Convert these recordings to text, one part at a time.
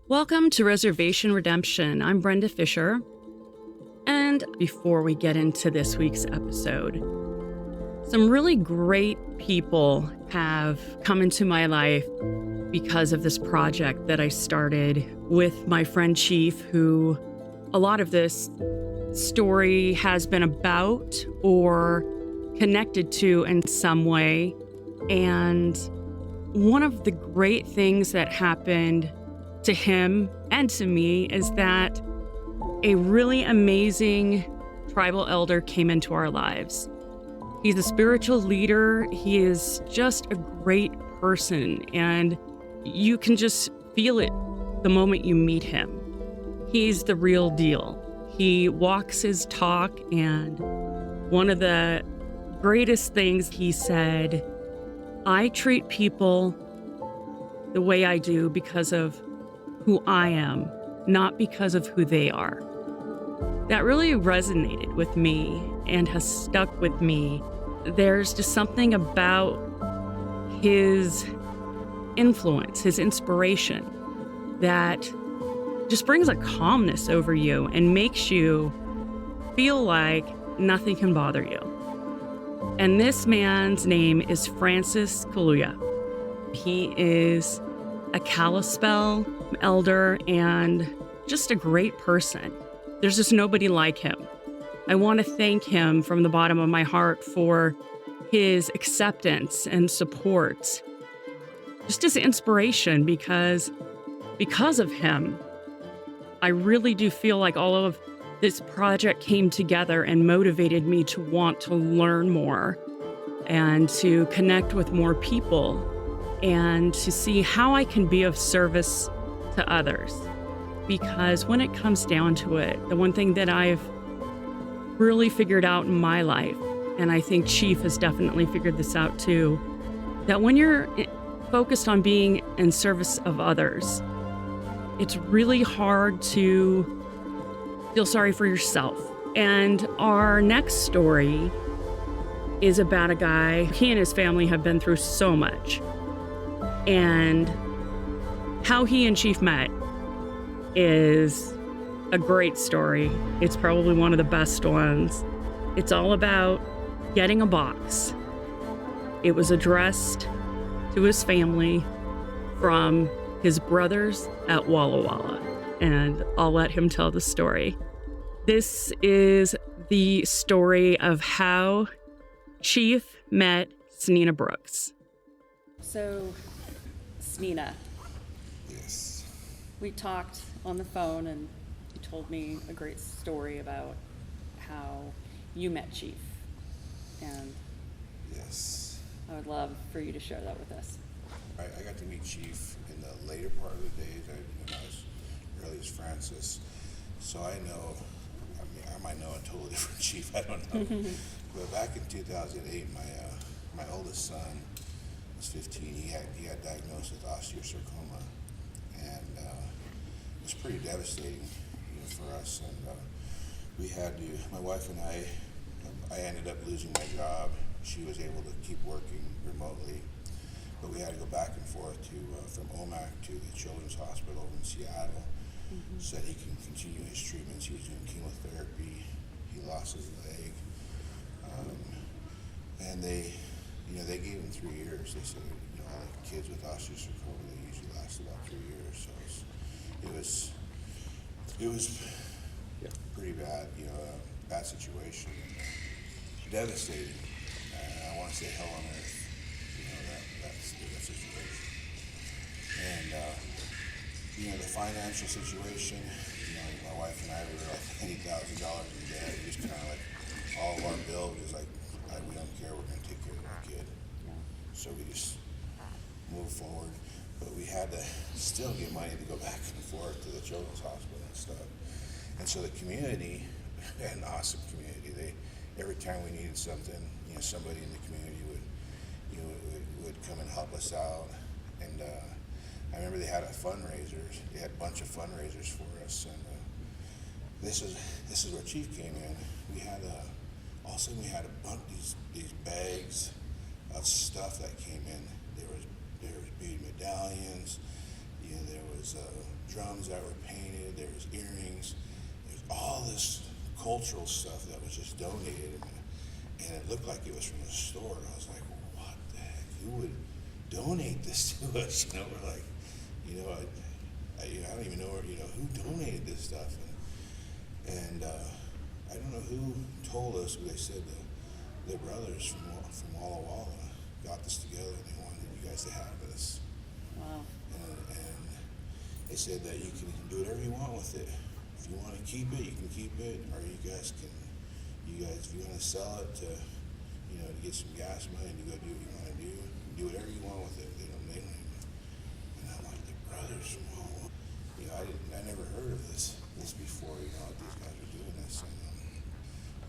Welcome to Reservation Redemption. I'm Brenda Fisher. And before we get into this week's episode, some really great people have come into my life because of this project that I started with my friend Chief, who a lot of this story has been about or connected to in some way. And one of the great things that happened to him and to me is that a really amazing tribal elder came into our lives. He's a spiritual leader. He is just a great person, and you can just feel it the moment you meet him. He's the real deal. He walks his talk, and one of the greatest things he said, I treat people the way I do because of who I am, not because of who they are. That really resonated with me and has stuck with me. There's just something about his influence, his inspiration, that just brings a calmness over you and makes you feel like nothing can bother you. And this man's name is Francis Kaluuya. He is a Kalispel elder and just a great person. There's just nobody like him. I want to thank him from the bottom of my heart for his acceptance and support, just his inspiration, because of him, I really do feel like all of this project came together and motivated me to want to learn more and to connect with more people and to see how I can be of service to others. Because when it comes down to it, the one thing that I've really figured out in my life, and I think Chief has definitely figured this out too, that when you're focused on being in service of others, it's really hard to feel sorry for yourself. And our next story is about a guy. He and his family have been through so much. And how he and Chief met is a great story. It's probably one of the best ones. It's all about getting a box. It was addressed to his family from his brothers at Walla Walla, and I'll let him tell the story. This is the story of how Chief met Sneena Brooks. So, Sneena. Yes. We talked on the phone and you told me a great story about how you met Chief. And Yes. I would love for you to share that with us. I got to meet Chief in the later part of the days. I was early as Francis. So I might know a totally different Chief. I don't know. But back in 2008, my oldest son was 15. He got diagnosed with osteosarcoma, and it was pretty devastating, for us. And we had to. My wife and I ended up losing my job. She was able to keep working remotely, but we had to go back and forth from OMAC to the Children's Hospital in Seattle, so that he can continue his treatments. He was doing chemotherapy. He lost his leg, and they gave him 3 years. They said, all the kids with osteosarcoma, they usually last about 3 years. So it was pretty bad, bad situation, devastating. I want to say hell on earth, that's the situation. And the financial situation, my wife and I were like $80,000 in debt. Just kind of like all of our bills was like, we don't care, we're going to take care of our kid. So we just moved forward, but we had to still get money to go back and forth to the Children's Hospital and stuff. And so the community, an awesome community. Every time we needed something, somebody in the community would come and help us out. And I remember they had a fundraiser. They had a bunch of fundraisers for us, and this is where Chief came in. We had all of a sudden we had a bunch these bags of stuff that came in. There was bead medallions. There was drums that were painted, there was earrings, there's all this cultural stuff that was just donated, and it looked like it was from the store, and I was like, well, what the heck, who would donate this to us? You know, we're like, you know, I don't even know, you know, who donated this stuff, and I don't know who told us, but they said the brothers from Walla Walla got this together, and they wanted you guys to have this. Wow. And they said that you can do whatever you want with it. If you want to keep it, you can keep it, or you guys, if you want to sell it to, you know, to get some gas money, to go do what you want to do whatever you want with it. They don't even. And I'm like, the brothers from Walla Walla. You know, I never heard of this before. You know, these guys were doing this,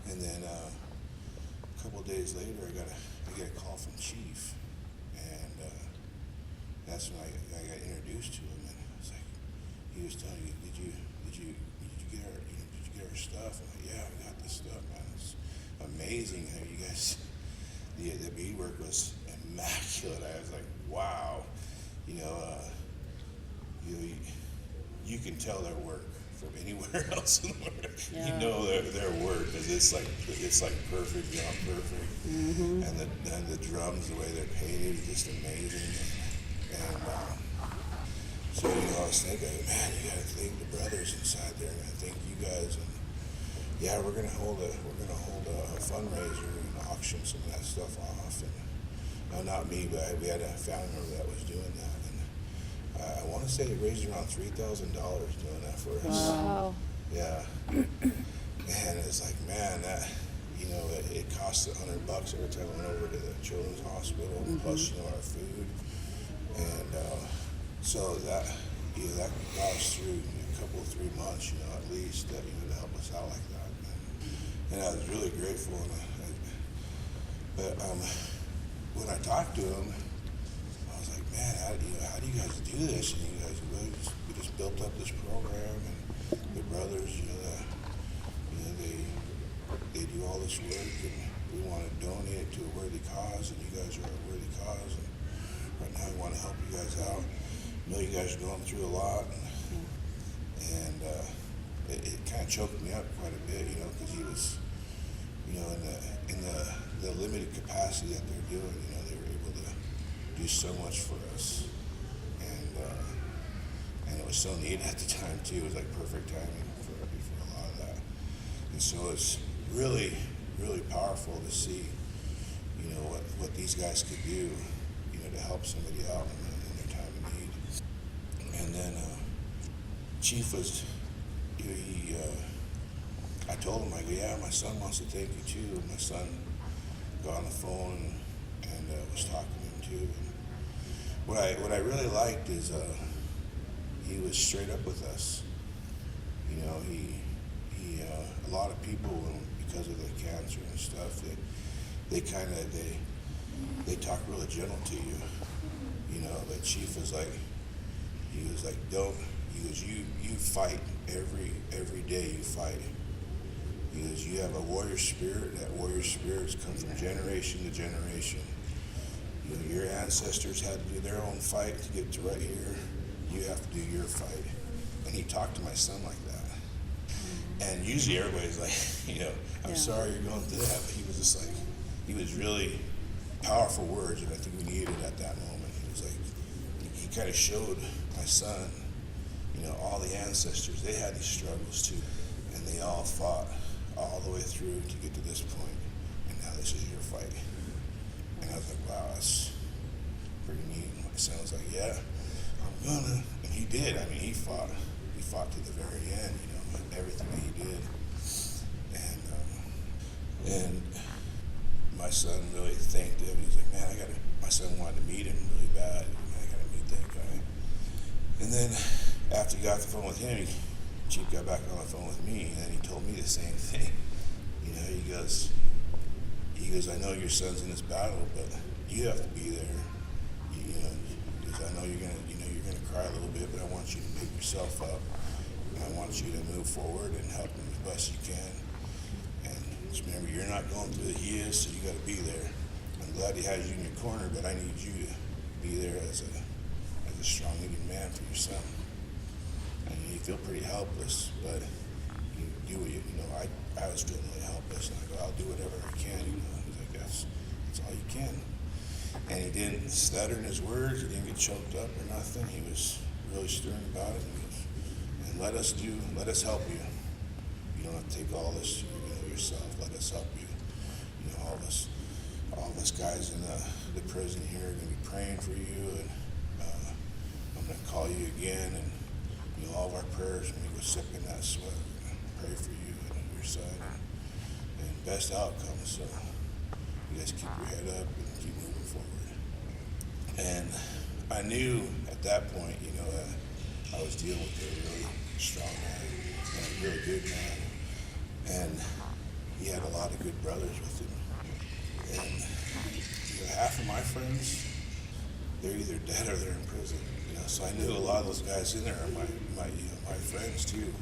and then a couple of days later, I get a call from Chief, and that's when I got introduced to him, and I was like, he was telling me, did you get our stuff? I'm like, yeah, we got this stuff, man. It's amazing how you guys, the beadwork was immaculate. I was like, wow, you know, you can tell their work from anywhere else in the world. Yeah. You know their work, because it's like perfect, job perfect, Mm-hmm. and the drums, the way they're painted, is just amazing. And so, you know, I was thinking, man, you got to thank the brothers inside there, and I thank you guys. And yeah, we're gonna hold a fundraiser and auction some of that stuff off. And no, not me, but we had a family member that was doing that, and I want to say they raised around $3,000 doing that for us. Wow. Yeah, and it's like, man, that, you know, it cost $100 every time I went over to the children's hospital, plus, you know, our food. And so that, you know, that got us through a couple of 3 months, you know, at least, that, you know, to help us out like that. And I was really grateful. But when I talked to him, I was like, man, how do you guys do this? And you guys, we just built up this program, and the brothers, you know, they do all this work, and we want to donate it to a worthy cause, and you guys are a worthy cause, and right now we want to help you guys out. I know you guys are going through a lot, and it kind of choked me up quite a bit, you know, because he was, you know, in the limited capacity that they're doing, you know, they were able to do so much for us, and it was so needed at the time too. It was like perfect timing for a lot of that, and so it's really, really powerful to see, you know, what these guys could do, you know, to help somebody out in their time of need. And then Chief was, you know, I told him, I go, yeah, my son wants to thank you too. And my son got on the phone and was talking to him too. And what I really liked is he was straight up with us. You know, he a lot of people, because of the cancer and stuff, they talk really gentle to you. You know, but Chief was like, don't. He goes, you fight every day. You fight. He goes, you have a warrior spirit. That warrior spirit's come from generation to generation. You know, your ancestors had to do their own fight to get to right here. You have to do your fight. And he talked to my son like that. And usually everybody's like, you know, I'm sorry you're going through that. But he was just like, he was really powerful words, and I think we needed it at that moment. He was like, he kind of showed my son, you know, all the ancestors, they had these struggles too, and they all fought all the way through to get to this point, and now this is your fight. And I was like, wow, that's pretty neat. And my son was like, yeah, I'm gonna, and he did. I mean, he fought to the very end, you know, everything that he did. And my son really thanked him. He was like, man, my son wanted to meet him really bad. I gotta meet that guy. And then after he got off the phone with him, Chief got back on the phone with me, and then he told me the same thing. You know, he goes, I know your son's in this battle, but you have to be there. You know, because I know you're gonna cry a little bit, but I want you to pick yourself up, and I want you to move forward and help him as best you can. And just remember, you're not going through it, he is, so you got to be there. I'm glad he has you in your corner, but I need you to be there as a strong leading man for your son. feel pretty helpless, but you do what I was feeling really helpless, and I go, I'll do whatever I can, He's like, that's all you can. And he didn't stutter in his words, he didn't get choked up or nothing. He was really stern about it. And let us help you. You don't have to take all this yourself. Let us help you. All of us guys in the prison here are going to be praying for you, and I'm going to call you again, and all of our prayers, when we go sip in that sweat, pray for you and your son, and best outcomes. So you guys keep your head up and keep moving forward. And I knew at that point, I was dealing with a really strong man and a really good man, and he had a lot of good brothers with him. And half of my friends, they're either dead or they're in prison. So I knew a lot of those guys in there are my friends too.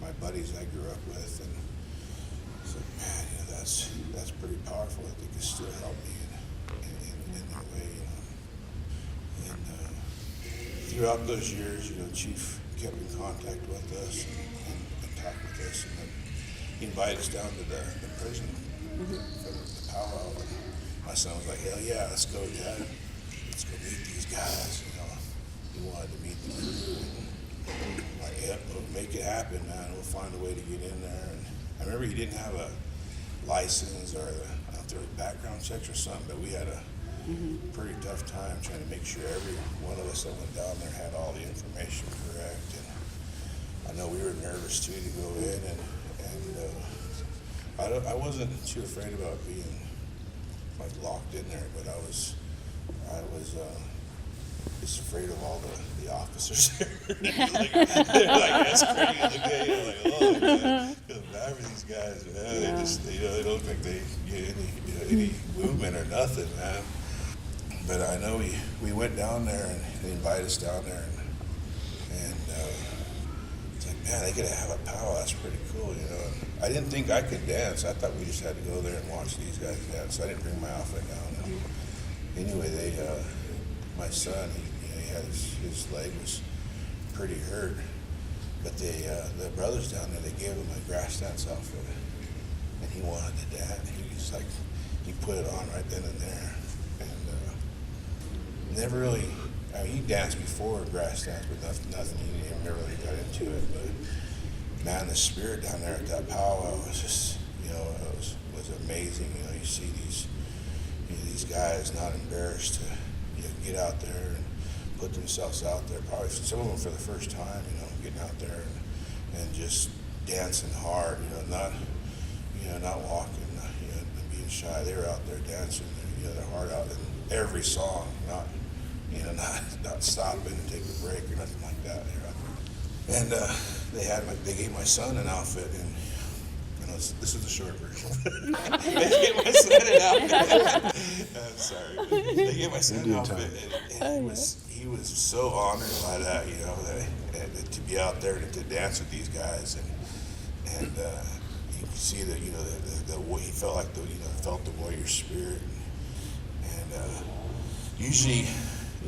My buddies I grew up with, and so man, that's pretty powerful. I think it still helped me in that way. And throughout those years, Chief kept in contact with us and talked with us, and then he invited us down to the prison for the powwow. My son was like, hell yeah, let's go, Dad. Let's go meet these guys. He wanted to meet the crew. And like, yeah, we'll make it happen, man. We'll find a way to get in there. And I remember he didn't have a license or I don't know if there was background checks or something, but we had a pretty tough time trying to make sure every one of us that went down there had all the information correct. And I know we were nervous too to go in, and I wasn't too afraid about being like locked in there, but I was just afraid of all the officers there. they're like escorting you. Like, oh, man, feel bad for these guys, man. They just, they don't think they get any movement or nothing, man. But I know we went down there, and they invited us down there, and it's like, man, they could have a powwow. That's pretty cool, And I didn't think I could dance. I thought we just had to go there and watch these guys dance. So I didn't bring my outfit down. And anyway, my son, he had his leg was pretty hurt, but the brothers down there, they gave him a grass dance outfit, and he wanted to dance. He put it on right then and there, and never really. I mean, he danced before grass dance, but nothing. He never really got into it. But man, the spirit down there at that powwow was just, it was amazing. You see these guys not embarrassed to get out there and put themselves out there. Probably some of them for the first time, getting out there and just dancing hard. Not walking, and being shy. They were out there dancing, their heart out in every song, not stopping and taking a break or nothing like that. They were out there. And they gave my son an outfit, and this is the short version. They gave my son an outfit. I'm sorry. They gave my son an outfit, and he was so honored by that, that to be out there and to dance with these guys, and you could see that, he felt like felt the warrior spirit, and usually,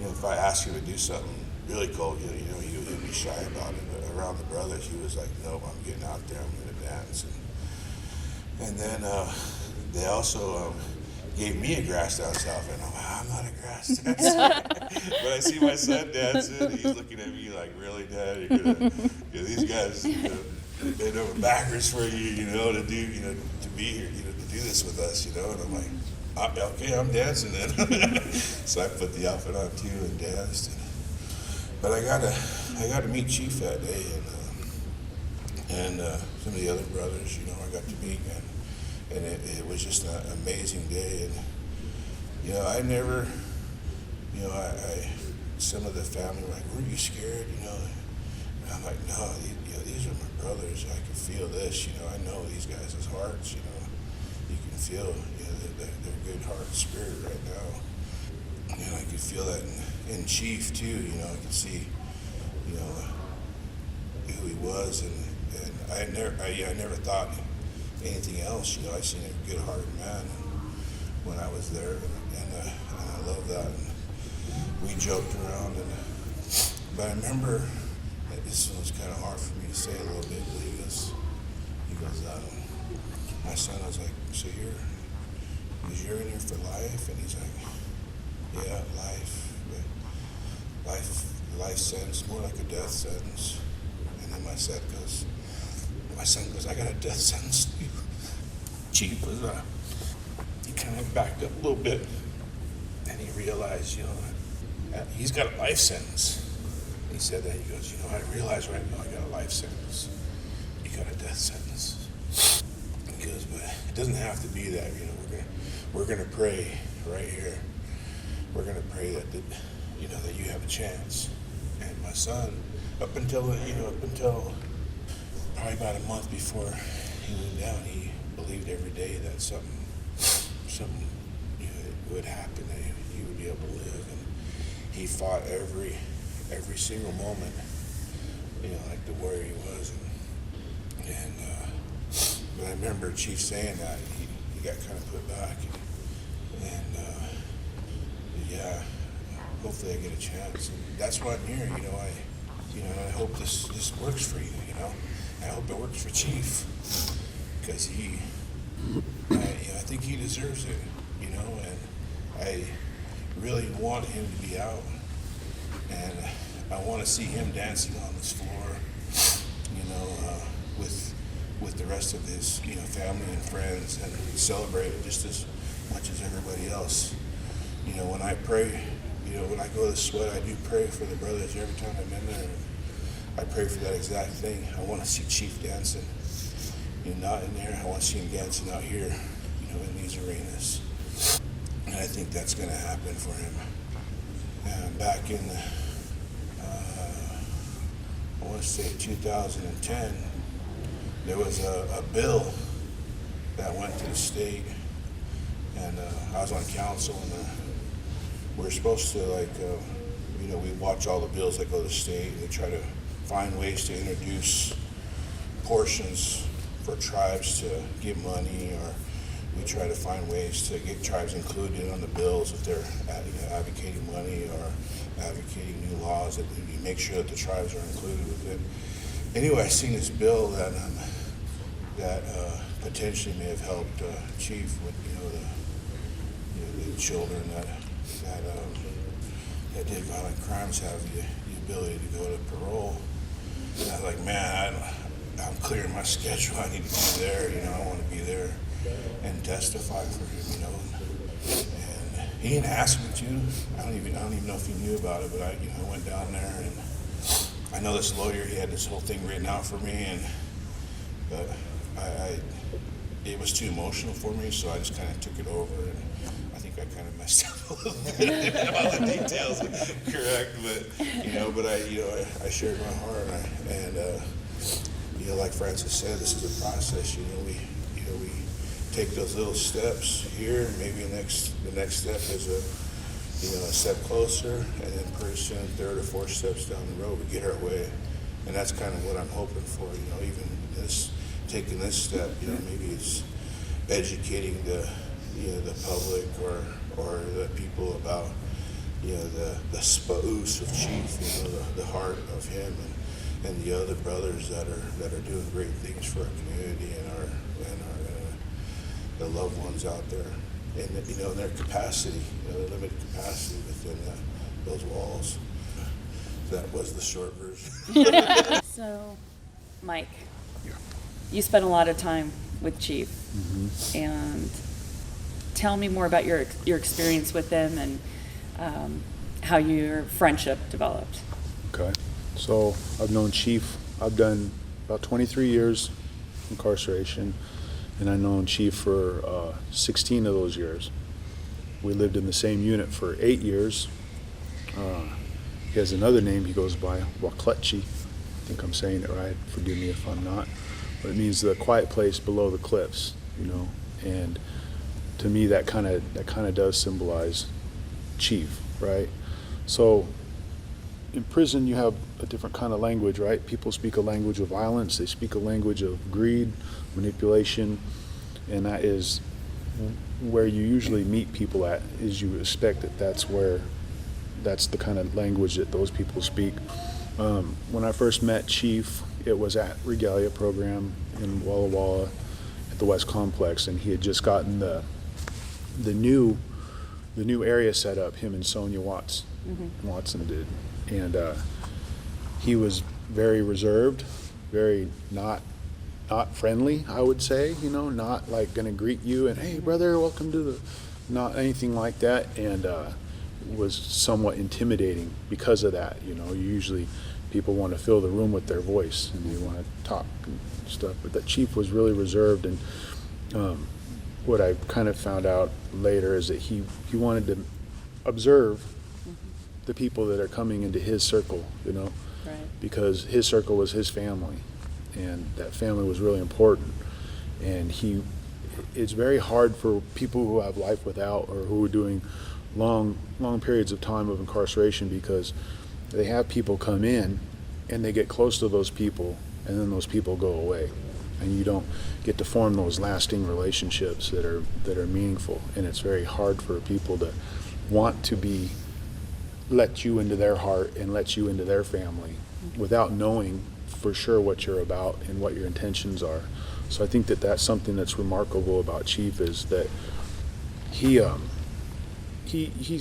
if I asked him to do something really cool, he'd be shy about it. But around the brothers, he was like, "Nope, I'm getting out there. I'm going to dance." And then they also gave me a grass dance outfit. And I'm like, I'm not a grass dancer. But I see my son dancing. He's looking at me like, "Really, Dad? You're gonna, these guys bend over backwards for you, to do, to be here, to do this with us, And I'm like, okay, I'm dancing then." So I put the outfit on too and danced. But I got to meet Chief that day, and some of the other brothers, I got to meet, and it was just an amazing day. And I never, some of the family were like, "Were you scared?" And I'm like, "No, these are my brothers. I can feel this. I know these guys' hearts. You can feel their good heart spirit right now." And I could feel that in Chief too. I could see, who he was, and I never thought anything else. I seen a good-hearted man when I was there, and I love that. And we joked around, but I remember this one's kind of hard for me to say a little bit, but he goes, my son, I was like, so you're in here for life? And he's like, yeah, life. But life sentence, more like a death sentence. And then my son goes, I got a death sentence too. Chief was, he kind of backed up a little bit, and he realized, he's got a life sentence. He said that, he goes, I realize right now I got a life sentence. You got a death sentence. He goes, but it doesn't have to be that, we're gonna pray right here. We're gonna pray that you have a chance. And my son, up until probably about a month before he went down, he believed every day that something would happen, that he would be able to live. And he fought every single moment, like the warrior he was. But I remember Chief saying that he got kind of put back, and hopefully I get a chance. And that's why I'm here. I hope this works for you. I hope it works for Chief, because I think he deserves it. And I really want him to be out, and I want to see him dancing on this floor, with the rest of his, family and friends, and celebrate it just as much as everybody else. When I pray, when I go to sweat, I do pray for the brothers every time I'm in there. I pray for that exact thing. I want to see Chief dancing, not in there. I want to see him dancing out here, in these arenas. And I think that's going to happen for him. And back in, I want to say 2010, there was a bill that went to the state, and I was on council, and we're supposed to, we watch all the bills that go to the state, and we try to find ways to introduce portions for tribes to get money, or we try to find ways to get tribes included on the bills if they're advocating money or advocating new laws, that we make sure that the tribes are included with it. Anyway, I seen this bill that potentially may have helped Chief with the children that did violent crimes have the ability to go to parole. And I was like, man, I'm clearing my schedule. I need to be there. I want to be there and testify for him. And he didn't ask me to. I don't even know if he knew about it. But I went down there, and I know this lawyer. He had this whole thing written out for me, but it was too emotional for me, so I just kind of took it over, and I think I kind of messed up a little bit about the details, correct? But I shared my heart, and like Francis said, this is a process. We take those little steps here, and maybe the next step is a step closer, and then pretty soon, third or fourth steps down the road, we get our way, and that's kind of what I'm hoping for. Even taking this step, maybe it's educating the public or the people about the spouse of Chief, the heart of him, and the other brothers that are doing great things for our community and our the loved ones out there, and in their capacity, their limited capacity within those walls. That was the short version. So, Mike, you spent a lot of time with Chief, and tell me more about your experience with him and how your friendship developed. Okay, so I've known Chief. I've done about 23 years incarceration, and I've known Chief for 16 of those years. We lived in the same unit for 8 years. He has another name he goes by, Wakletchi. I think I'm saying it right. Forgive me if I'm not. But it means the quiet place below the cliffs, And to me, that kind of does symbolize Chief, right? So in prison, you have a different kind of language, right? People speak a language of violence. They speak a language of greed, manipulation, and that is where you usually meet people at. Is you expect that's the kind of language that those people speak. When I first met Chief, it was at Regalia program in Walla Walla at the West Complex, and he had just gotten the new area set up. Him and Sonia Watson did, and he was very reserved, very not friendly, I would say. Not like going to greet you and, hey brother, welcome to the, not anything like that, and was somewhat intimidating because of that. Usually people want to fill the room with their voice and they want to talk and stuff, but that Chief was really reserved. And what I kind of found out later is that he wanted to observe the people that are coming into his circle, Right. because his circle was his family, and that family was really important. And it's very hard for people who have life without, or who are doing long periods of time of incarceration, because they have people come in and they get close to those people, and then those people go away, and you don't get to form those lasting relationships that are meaningful. And it's very hard for people to want to let you into their heart and let you into their family without knowing for sure what you're about and what your intentions are. So I think that that's something that's remarkable about Chief, is that he's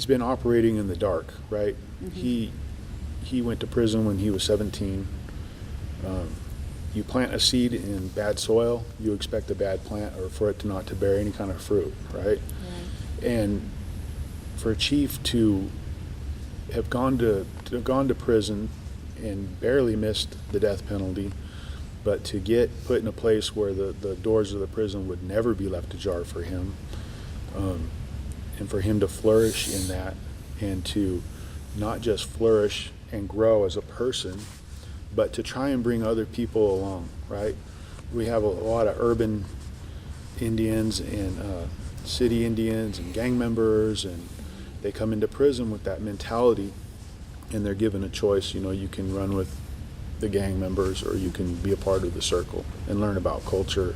been operating in the dark, right? He went to prison when he was 17. You plant a seed in bad soil, you expect a bad plant, or for it to not to bear any kind of fruit, right? And for Chief to have gone to prison and barely missed the death penalty, but to get put in a place where the doors of the prison would never be left ajar for him, and for him to flourish in that, and to not just flourish and grow as a person, but to try and bring other people along, right? We have a lot of urban Indians and city Indians and gang members, and they come into prison with that mentality, and they're given a choice. You can run with the gang members, or you can be a part of the circle and learn about culture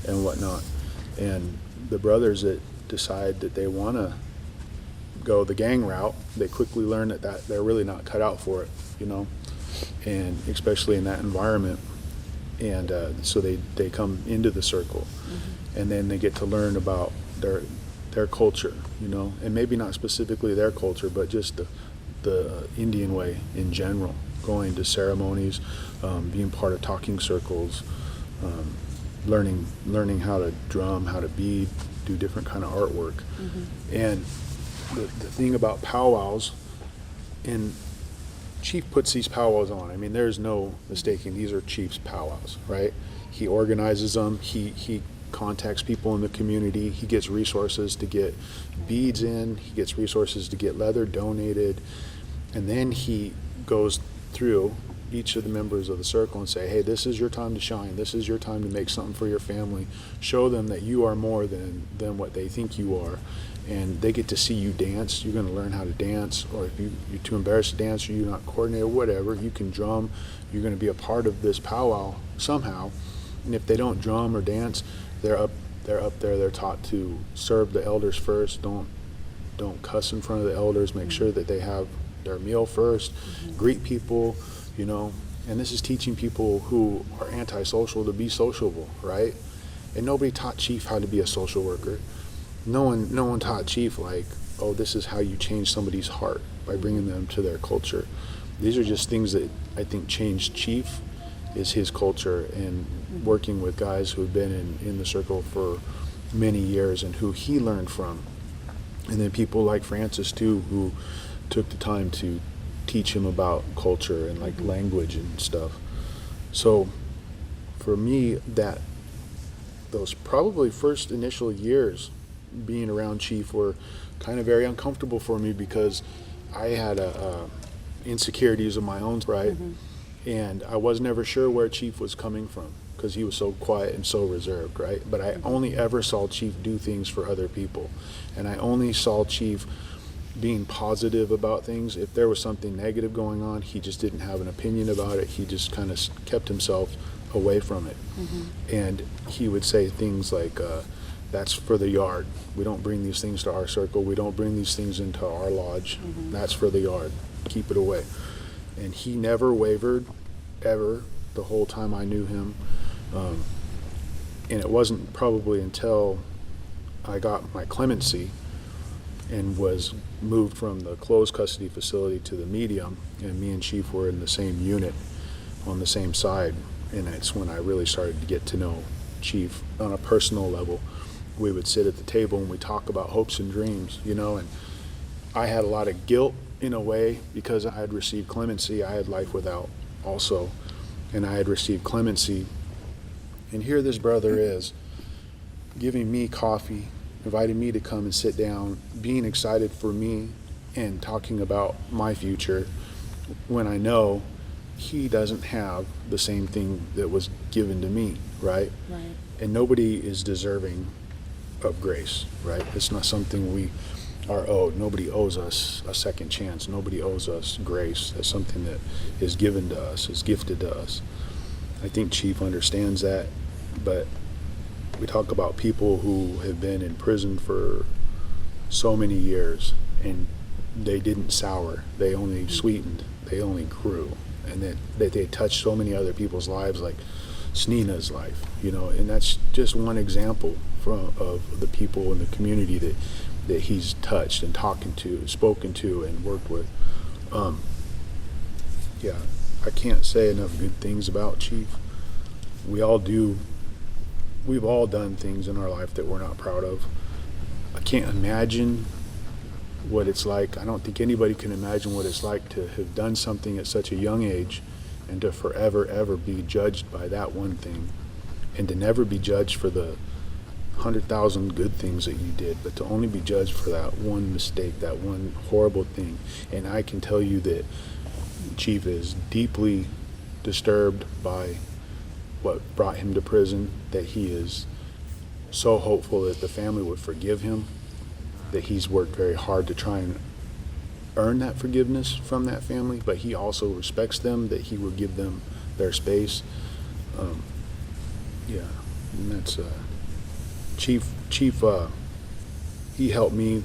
and whatnot. And the brothers that decide that they want to go the gang route, they quickly learn that they're really not cut out for it, and especially in that environment. And so they come into the circle, and then they get to learn about their culture, and maybe not specifically their culture, but just the Indian way in general, going to ceremonies, being part of talking circles, learning how to drum, how to bead, do different kind of artwork. And the thing about powwows, and Chief puts these powwows on. I mean, there's no mistaking, these are Chief's powwows, right? He organizes them, he contacts people in the community, he gets resources to get beads in, he gets resources to get leather donated, and then he goes through each of the members of the circle and say, hey, this is your time to shine, this is your time to make something for your family, show them that you are more than what they think you are. And they get to see you dance. You're going to learn how to dance, or if you're too embarrassed to dance, or you're not coordinated, whatever, you can drum. You're going to be a part of this powwow somehow. And if they don't drum or dance, they're up there. They're taught to serve the elders first. Don't cuss in front of the elders. Make sure that they have their meal first. Greet people, And this is teaching people who are antisocial to be sociable, right? And nobody taught Chief how to be a social worker. No one taught Chief this is how you change somebody's heart, by bringing them to their culture. These are just things that I think changed Chief, is his culture, and working with guys who have been in the circle for many years and who he learned from. And then people like Francis too, who took the time to teach him about culture and language and stuff. So for me, those probably first initial years being around Chief were kind of very uncomfortable for me, because I had insecurities of my own, right? And I was never sure where Chief was coming from, because he was so quiet and so reserved, right? But I only ever saw Chief do things for other people, and I only saw Chief being positive about things. If there was something negative going on, he just didn't have an opinion about it. He just kind of kept himself away from it. And he would say things like, that's for the yard. We don't bring these things to our circle. We don't bring these things into our lodge. That's for the yard. Keep it away. And he never wavered, ever, the whole time I knew him. And it wasn't probably until I got my clemency and was moved from the closed custody facility to the medium, and me and Chief were in the same unit on the same side, and that's when I really started to get to know Chief on a personal level. We would sit at the table and we talk about hopes and dreams, you know, and I had a lot of guilt in a way because I had received clemency. I had life without also, and I had received clemency. And here this brother is giving me coffee, inviting me to come and sit down, being excited for me and talking about my future when I know he doesn't have the same thing that was given to me, right? Right. And nobody is deserving of grace, right? It's not something we are owed. Nobody owes us a second chance. Nobody owes us grace. That's something that is given to us, is gifted to us. I think Chief understands that, but we talk about people who have been in prison for so many years and they didn't sour, they only sweetened, they only grew, and that they touched so many other people's lives, like Sneena's life, you know, and that's just one example of the people in the community that he's touched and talking to, spoken to, and worked with. Yeah, I can't say enough good things about Chief. We've all done things in our life that we're not proud of. I can't imagine what it's like. I don't think anybody can imagine what it's like to have done something at such a young age and to forever, ever be judged by that one thing, and to never be judged for the 100,000 good things that you did, but to only be judged for that one mistake, that one horrible thing. And I can tell you that Chief is deeply disturbed by what brought him to prison, that he is so hopeful that the family would forgive him, that he's worked very hard to try and earn that forgiveness from that family, but he also respects them, that he will give them their space. Yeah, and that's Chief, he helped me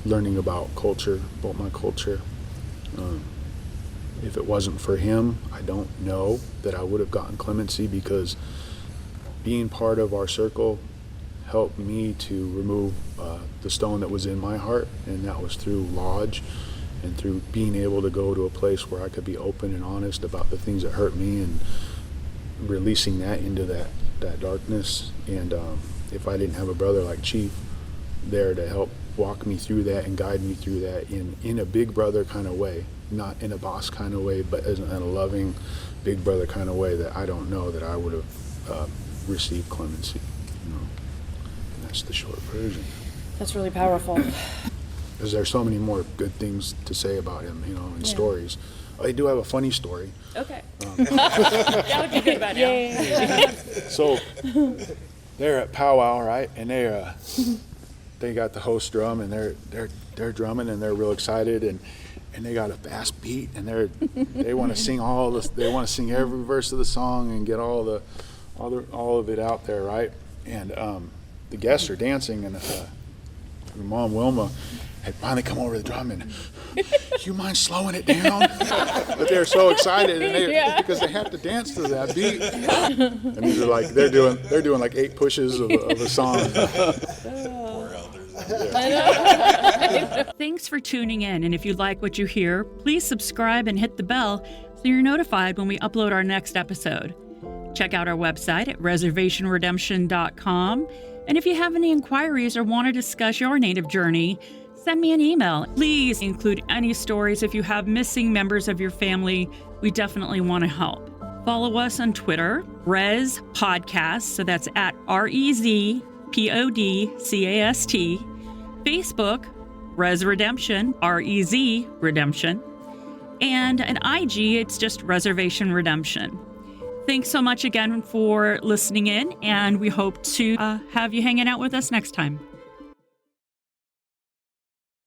learning about culture, about my culture. If it wasn't for him, I don't know that I would have gotten clemency, because being part of our circle helped me to remove the stone that was in my heart, and that was through Lodge and through being able to go to a place where I could be open and honest about the things that hurt me and releasing that into that darkness. And if I didn't have a brother like Chief there to help walk me through that and guide me through that in a big brother kind of way, not in a boss kind of way, but in a loving big brother kind of way, that I don't know that I would have received clemency, you know. And that's the short version. That's really powerful. Because there's so many more good things to say about him, you know, and stories. I do have a funny story. Okay. That would be good about now. So they're at powwow, right? And they got the host drum, and they're drumming, and they're real excited, and they got a fast beat, and they want to sing they want to sing every verse of the song and get all of it out there, right? And the guests are dancing, and your mom Wilma had finally come over the drum and, you mind slowing it down? But they're so excited, and because they have to dance to that beat. And they're doing like 8 pushes of a song. Thanks for tuning in, and if you like what you hear, please subscribe and hit the bell so you're notified when we upload our next episode. Check out our website at reservationredemption.com, and if you have any inquiries or want to discuss your Native journey, send me an email. Please include any stories if you have missing members of your family. We definitely want to help. Follow us on Twitter, Res Podcast, so that's at REZPODCAST. Facebook, Res Redemption, REZ Redemption. And an IG, it's just Reservation Redemption. Thanks so much again for listening in, and we hope to have you hanging out with us next time.